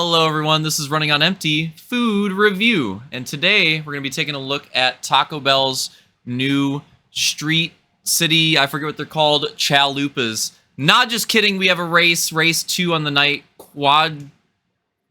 Hello everyone, this is Running on Empty Food Review, and today we're going to be taking a look at Taco Bell's new street city, I forget what they're called, chalupas. Not just kidding, we have a race 2 on the night, Quadrocurrent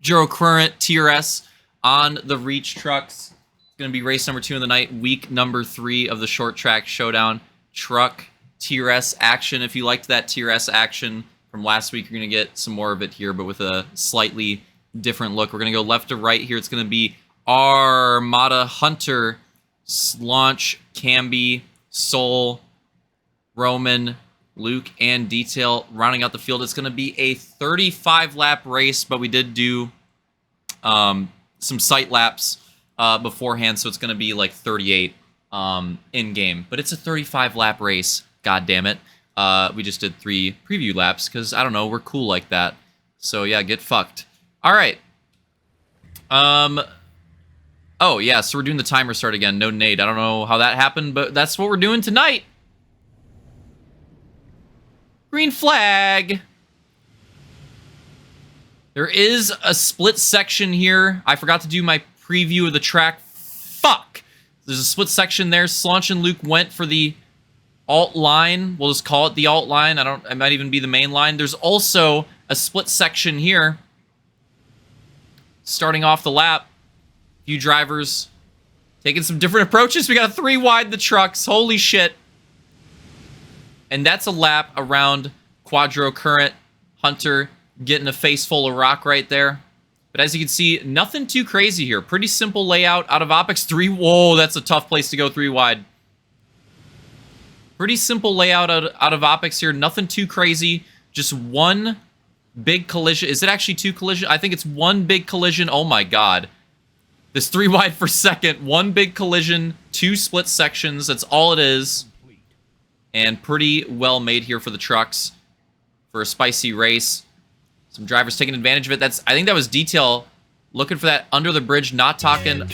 TRS on the Reach trucks. It's going to be race number 2 on the night, week number 3 of the short track Showdown truck TRS action. If you liked that TRS action from last week, you're going to get some more of it here, but with a slightly different look. We're going to go left to right here. It's going to be Armada, Hunter, Launch, Camby, Soul, Roman, Luke, and Detail rounding out the field. It's going to be a 35-lap race, but we did do some sight laps beforehand, so it's going to be like 38 in-game. But it's a 35-lap race. God damn it. We just did 3 preview laps because, I don't know, we're cool like that. So, yeah, get fucked. All right. Oh, yeah, so we're doing the timer start again. No nade. I don't know how that happened, but that's what we're doing tonight. Green flag. There is a split section here. I forgot to do my preview of the track. Fuck. There's a split section there. Slaunch and Luke went for the alt line. We'll just call it the alt line. It might even be the main line. There's also a split section here. Starting off the lap. Few drivers taking some different approaches. We got a 3 wide the trucks. Holy shit. And that's a lap around Quadrocurrent. Hunter getting a face full of rock right there. But as you can see, nothing too crazy here. Pretty simple layout out of OpEx 3. Whoa, that's a tough place to go 3 wide. Pretty simple layout out of OpEx here. Nothing too crazy. Just one big collision. Is it actually 2 collisions? I think it's 1 big collision. Oh my god. This 3 wide for second. 1 big collision. 2 split sections. That's all it is. And pretty well made here for the trucks. For a spicy race. Some drivers taking advantage of it. I think that was Detail looking for that under the bridge. Not talking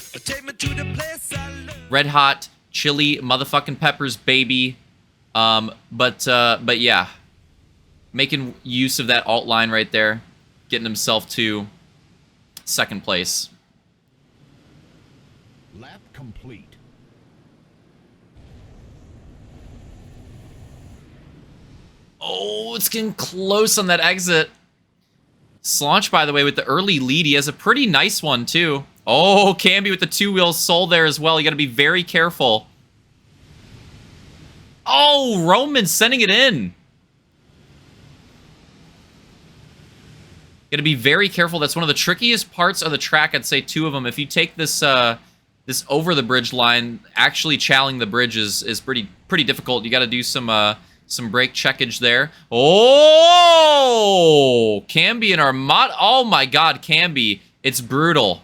red hot chili motherfucking peppers, baby. But yeah, making use of that alt line right there, getting himself to second place. Lap complete. Oh, it's getting close on that exit. Slaunch, by the way, with the early lead. He has a pretty nice one, too. Oh, Camby with the 2-wheel Soul there as well. You got to be very careful. Oh, Roman sending it in. Got to be very careful. That's one of the trickiest parts of the track. I'd say 2 of them. If you take this this over the bridge line, actually challenging the bridge is pretty difficult. You got to do some brake checkage there. Oh, Camby and Armada. Oh my God, Camby. It's brutal.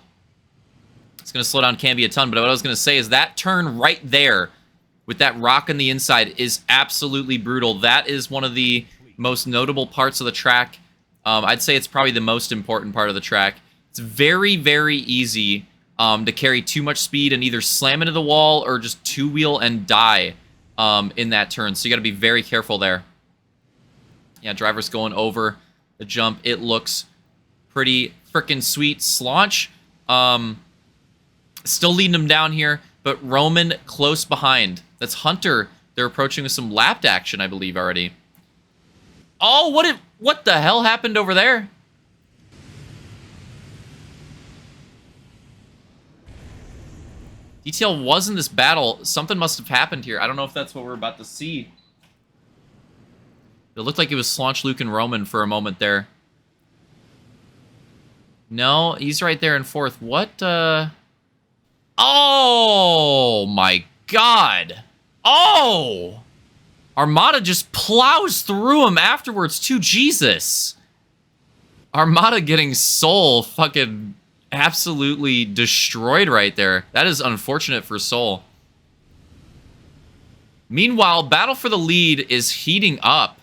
It's gonna slow down Camby a ton. But what I was gonna say is that turn right there, with that rock on the inside, is absolutely brutal. That is one of the most notable parts of the track. I'd say it's probably the most important part of the track. It's very, very easy to carry too much speed and either slam into the wall or just 2-wheel and die in that turn. So you got to be very careful there. Yeah, driver's going over the jump. It looks pretty freaking sweet. Slaunch still leading him down here, but Roman close behind. That's Hunter. They're approaching with some lapped action, I believe, already. Oh, what the hell happened over there? Detail was in this battle. Something must have happened here. I don't know if that's what we're about to see. It looked like it was Slaunch, Luke, and Roman for a moment there. No, he's right there in 4th. What, Oh, my God. Oh! Armada just plows through him afterwards, too. Jesus. Armada getting Soul fucking absolutely destroyed right there. That is unfortunate for Soul. Meanwhile, battle for the lead is heating up.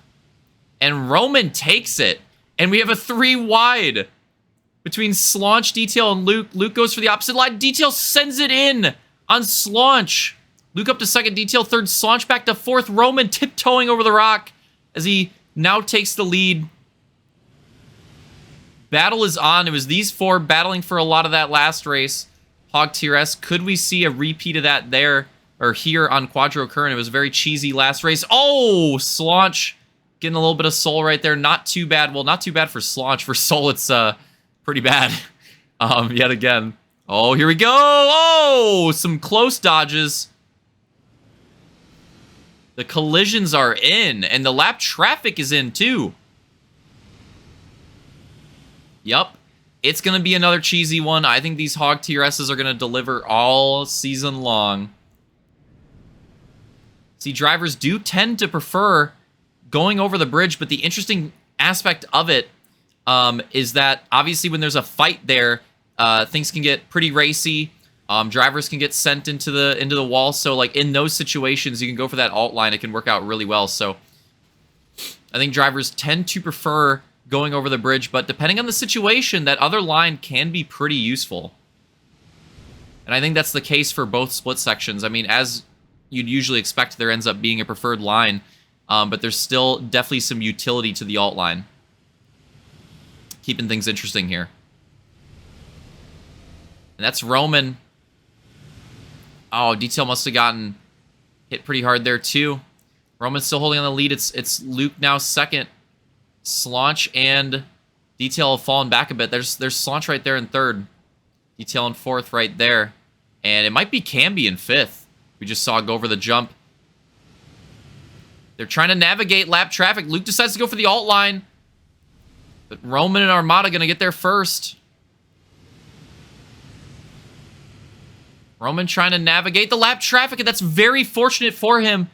And Roman takes it. And we have a 3 wide between Slaunch, Detail, and Luke. Luke goes for the opposite line. Detail sends it in on Slaunch. Luke up to 2nd, Detail 3rd, Slaunch back to 4th. Roman tiptoeing over the rock as he now takes the lead. battle is on. It was these four battling for a lot of that last race. Hog TRS, could we see a repeat of that there or here on Quadrocurrent? It was a very cheesy last race. Oh, Slaunch getting a little bit of soul right there. Not too bad. Well, not too bad for Slaunch. For soul, it's pretty bad. Yet again. Oh, here we go. Oh, some close dodges. The collisions are in, and the lap traffic is in too. Yup. It's going to be another cheesy one. I think these Hog TRSs are going to deliver all season long. See, drivers do tend to prefer going over the bridge, but the interesting aspect of it is that obviously when there's a fight there, things can get pretty racy. Drivers can get sent into the wall. So like in those situations, you can go for that alt line. It can work out really well. So I think drivers tend to prefer going over the bridge, but depending on the situation, that other line can be pretty useful. And I think that's the case for both split sections. I mean, as you'd usually expect, there ends up being a preferred line, but there's still definitely some utility to the alt line. Keeping things interesting here. And that's Roman. Oh, Detail must have gotten hit pretty hard there too. Roman's still holding on the lead. It's Luke now second. Slaunch and Detail have fallen back a bit. There's Slaunch right there in third. Detail in fourth right there. And it might be Camby in fifth. We just saw go over the jump. They're trying to navigate lap traffic. Luke decides to go for the alt line. But Roman and Armada going to get there first. Roman trying to navigate the lap traffic, and that's very fortunate for him.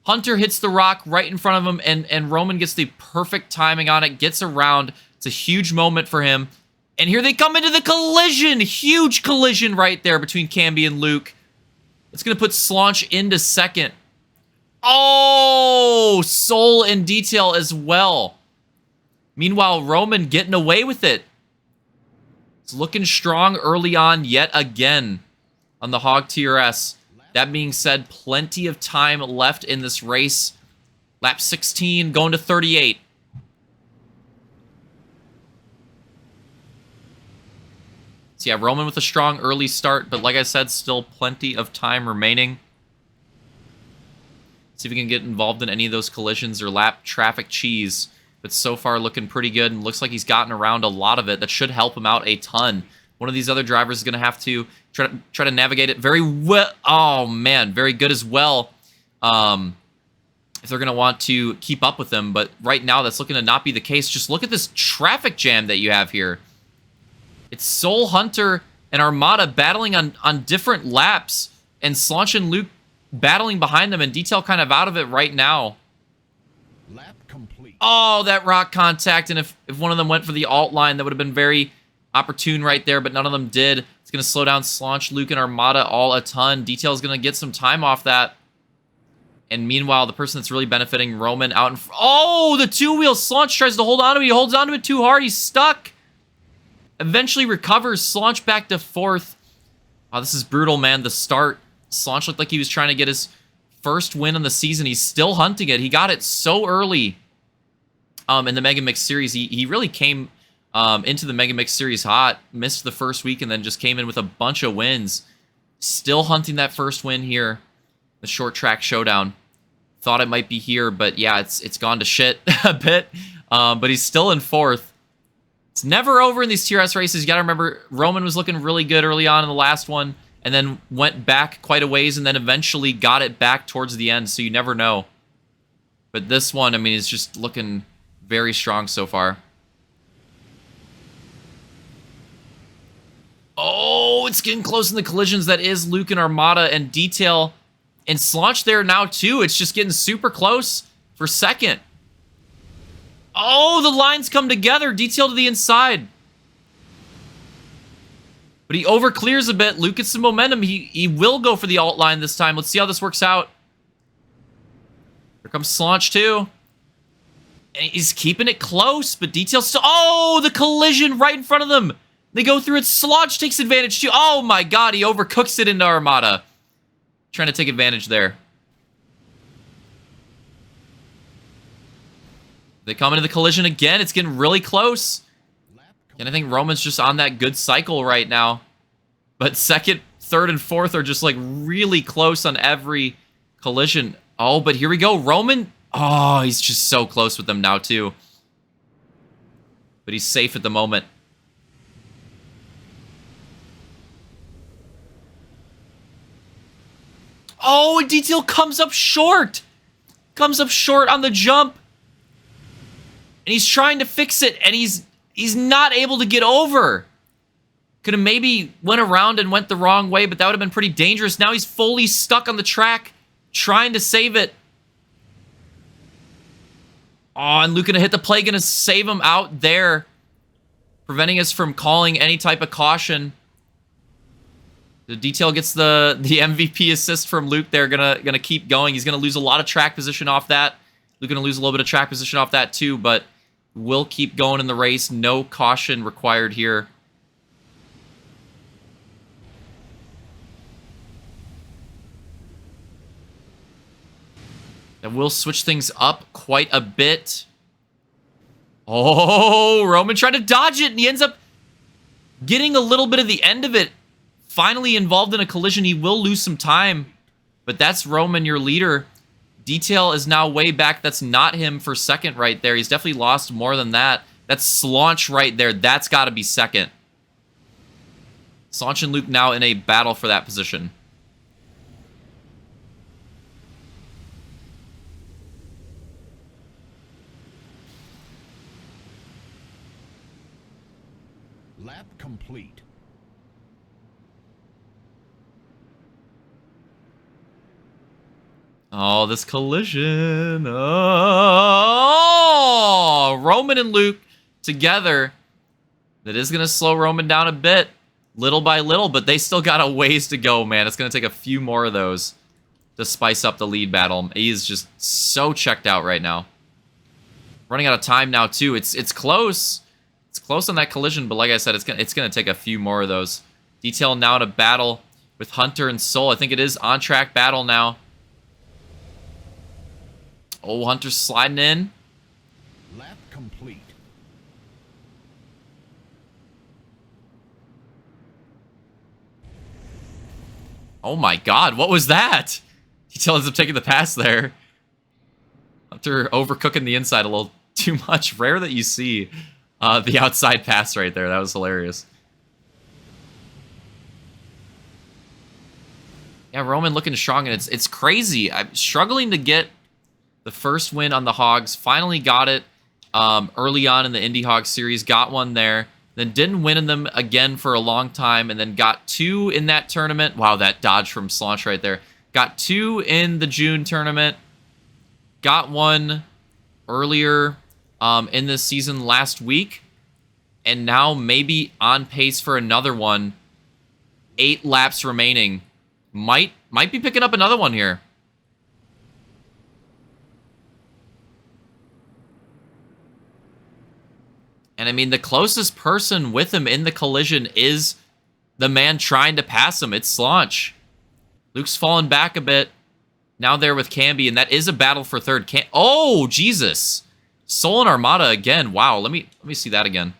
Hunter hits the rock right in front of him, and Roman gets the perfect timing on it, gets around. It's a huge moment for him. And here they come into the collision. Huge collision right there between Camby and Luke. It's going to put Slaunch into second. Oh, Soul and Detail as well. Meanwhile, Roman getting away with it. It's looking strong early on yet again on the Hog TRS. That being said, plenty of time left in this race. Lap 16, going to 38. So yeah, Roman with a strong early start, but like I said, still plenty of time remaining. See if we can get involved in any of those collisions or lap traffic cheese. But so far looking pretty good, and looks like he's gotten around a lot of it. That should help him out a ton. One of these other drivers is going to have to try to navigate it very well. Oh, man, very good as well. If they're going to want to keep up with him. But right now, that's looking to not be the case. Just look at this traffic jam that you have here. It's Soul, Hunter, and Armada battling on different laps. And Slaunch and Luke battling behind them, and Detail kind of out of it right now. Lap complete. Oh, that rock contact. And if one of them went for the alt line, that would have been very opportune right there, but none of them did. It's going to slow down Slaunch, Luke, and Armada all a ton. Detail is going to get some time off that. And meanwhile, the person that's really benefiting, Roman, out in front. Oh, the two-wheel. Slaunch tries to hold on to it. He holds on to it too hard. He's stuck. Eventually recovers. Slaunch back to fourth. Oh, this is brutal, man. The start. Slaunch looked like he was trying to get his first win on the season. He's still hunting it. He got it so early in the Mega Mix Series. He really came into the Mega Mix Series hot, missed the first week, and then just came in with a bunch of wins. Still hunting that first win here, the Short Track Showdown. Thought it might be here, but yeah, it's gone to shit a bit. But he's still in fourth. It's never over in these TRS races. You got to remember, Roman was looking really good early on in the last one, and then went back quite a ways, and then eventually got it back towards the end, so you never know. But this one, I mean, is just looking very strong so far. Oh, it's getting close in the collisions. That is Luke and Armada and Detail. And Slaunch there now, too. It's just getting super close for second. Oh, the lines come together. Detail to the inside. But he overclears a bit. Luke gets some momentum. He will go for the alt line this time. Let's see how this works out. Here comes Slaunch, too. And he's keeping it close, but Detail still... Oh, the collision right in front of them. They go through it. Slaunch takes advantage, too. Oh, my God. He overcooks it into Armada. Trying to take advantage there. They come into the collision again. It's getting really close. And I think Roman's just on that good cycle right now. But second, third, and fourth are just like really close on every collision. Oh, but here we go. Roman. Oh, he's just so close with them now, too. But he's safe at the moment. Oh, and Detail comes up short. Comes up short on the jump. And he's trying to fix it, and he's not able to get over. Could have maybe went around and went the wrong way, but that would have been pretty dangerous. Now he's fully stuck on the track, trying to save it. Oh, and Luke gonna hit the play, gonna save him out there, preventing us from calling any type of caution. The Detail gets the MVP assist from Luke there, gonna keep going. He's gonna lose a lot of track position off that. Luke gonna lose a little bit of track position off that too, but will keep going in the race. No caution required here. And we'll switch things up quite a bit. Oh, Roman tried to dodge it, and he ends up getting a little bit of the end of it. Finally involved in a collision. He will lose some time, but that's Roman, your leader. Detail is now way back. That's not him for second right there. He's definitely lost more than that. That's Slaunch right there. That's got to be second. Slaunch and Luke now in a battle for that position. Lap complete. Oh, this collision. Oh, Roman and Luke together. That is going to slow Roman down a bit, little by little, but they still got a ways to go, man. It's going to take a few more of those to spice up the lead battle. He is just so checked out right now. Running out of time now, too. It's close. It's close on that collision, but like I said, it's gonna take a few more of those. Detail now in a battle with Hunter and Soul. I think it is on-track battle now. Oh, Hunter's sliding in. Lap complete. Oh my god, what was that? Detail ends up taking the pass there. Hunter overcooking the inside a little too much. Rare that you see the outside pass right there. That was hilarious. Yeah, Roman looking strong, and it's crazy. I'm struggling to get the first win on the Hogs. Finally got it early on in the Indy Hogs series. Got one there. Then didn't win in them again for a long time, and then got two in that tournament. Wow, that dodge from Slaunch right there. Got two in the June tournament. Got one earlier in this season last week. And now maybe on pace for another one. 8 laps remaining. Might be picking up another one here. And I mean, the closest person with him in the collision is the man trying to pass him. It's Slaunch. Luke's fallen back a bit. Now there with Camby, and that is a battle for third. Oh, Jesus. Soul and Armada again. Wow, let me see that again.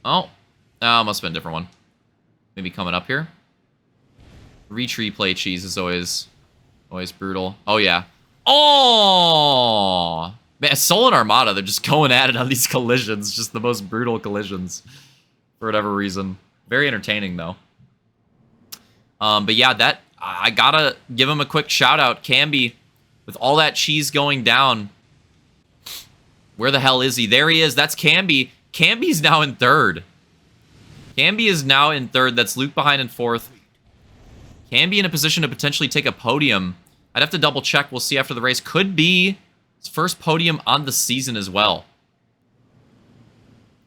Oh, must have been a different one. Maybe coming up here. Replay cheese is always brutal. Oh, yeah. Oh! Man, Soul and Armada, they're just going at it on these collisions. Just the most brutal collisions. For whatever reason. Very entertaining, though. But yeah, I gotta give him a quick shout-out. Camby, with all that cheese going down. Where the hell is he? There he is. That's Camby. Camby's now in third. Camby is now in third. That's Luke behind in fourth. Camby in a position to potentially take a podium. I'd have to double check. We'll see after the race. Could be his first podium on the season as well.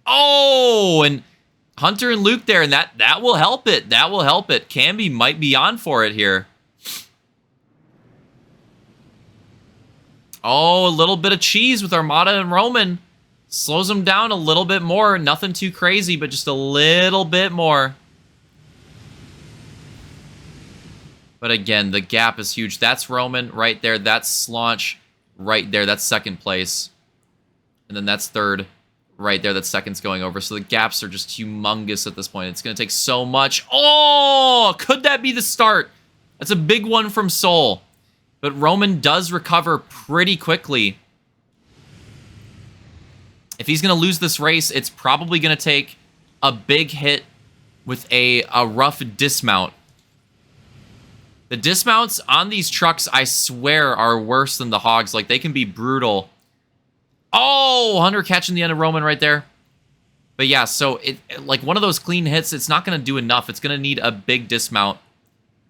Oh, and Hunter and Luke there, and that will help it. That will help it. Camby might be on for it here. Oh, a little bit of cheese with Armada and Roman. Slows him down a little bit more. Nothing too crazy, but just a little bit more. But again, the gap is huge. That's Roman right there. That's Slaunch right there. That's second place. And then that's third right there. That's second's going over. So the gaps are just humongous at this point. It's going to take so much. Oh, could that be the start? That's a big one from Soul. But Roman does recover pretty quickly. If he's going to lose this race, it's probably going to take a big hit with a rough dismount. The dismounts on these trucks, I swear, are worse than the hogs. Like, they can be brutal. Oh, Hunter catching the end of Roman right there. But yeah, so like one of those clean hits, it's not going to do enough. It's going to need a big dismount.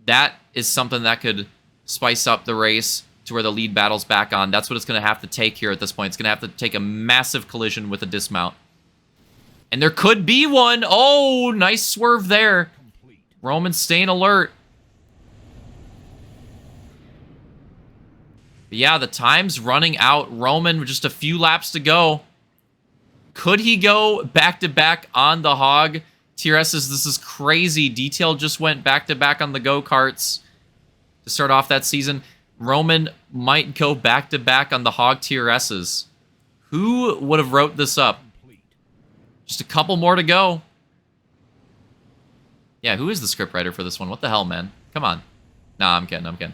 That is something that could spice up the race to where the lead battle's back on. That's what it's going to have to take here at this point. It's going to have to take a massive collision with a dismount. And there could be one. Oh, nice swerve there. Roman staying alert. But yeah, the time's running out. Roman with just a few laps to go. Could he go back-to-back on the hog? TRS says this is crazy. Detail just went back-to-back on the go-karts to start off that season. Roman might go back-to-back on the hog TRSs. Who would have wrote this up? Just a couple more to go. Yeah, who is the scriptwriter for this one? What the hell, man? Come on. Nah, I'm kidding.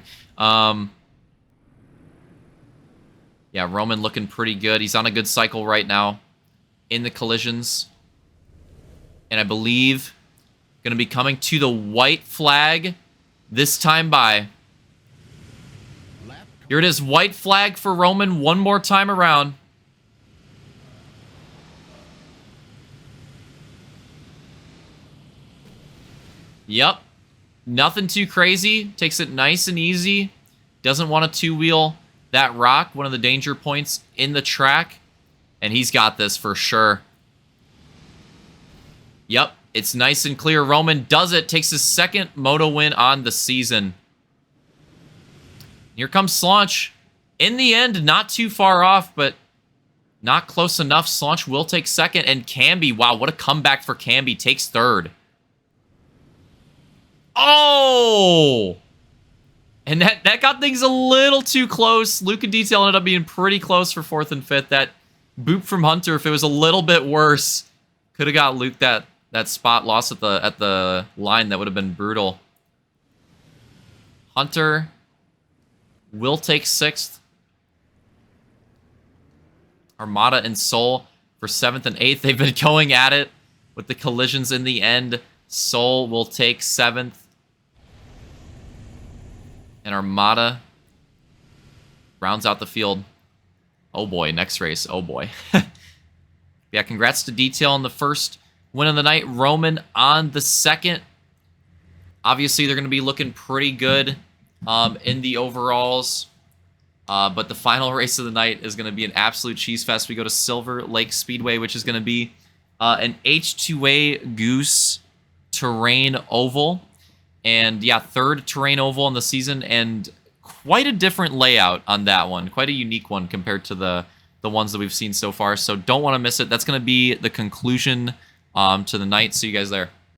Yeah, Roman looking pretty good. He's on a good cycle right now in the collisions. And I believe going to be coming to the white flag this time by. Here it is, white flag for Roman one more time around. Yep. Nothing too crazy. Takes it nice and easy. Doesn't want to two-wheel that rock, one of the danger points in the track. And he's got this for sure. Yep. It's nice and clear. Roman does it. Takes his second moto win on the season. Here comes Slaunch. In the end, not too far off, but not close enough. Slaunch will take second. And Camby, wow, what a comeback for Camby. Takes third. Oh! And that got things a little too close. Luke and Detail ended up being pretty close for fourth and fifth. That boop from Hunter, if it was a little bit worse, could have got Luke that spot loss at the line. That would have been brutal. Hunter will take sixth. Armada and Soul for seventh and eighth. They've been going at it with the collisions in the end. Soul will take seventh. And Armada rounds out the field. Oh boy, next race. Oh boy. Yeah, congrats to Detail on the first win of the night. Roman on the second. Obviously, they're going to be looking pretty good in the overalls. But the final race of the night is going to be an absolute cheese fest. We go to Silver Lake Speedway, which is going to be an H2A Goose terrain oval. And yeah, third terrain oval in the season, and quite a different layout on that one. Quite a unique one compared to the ones that we've seen so far. So don't want to miss it. That's going to be the conclusion to the night. See you guys there.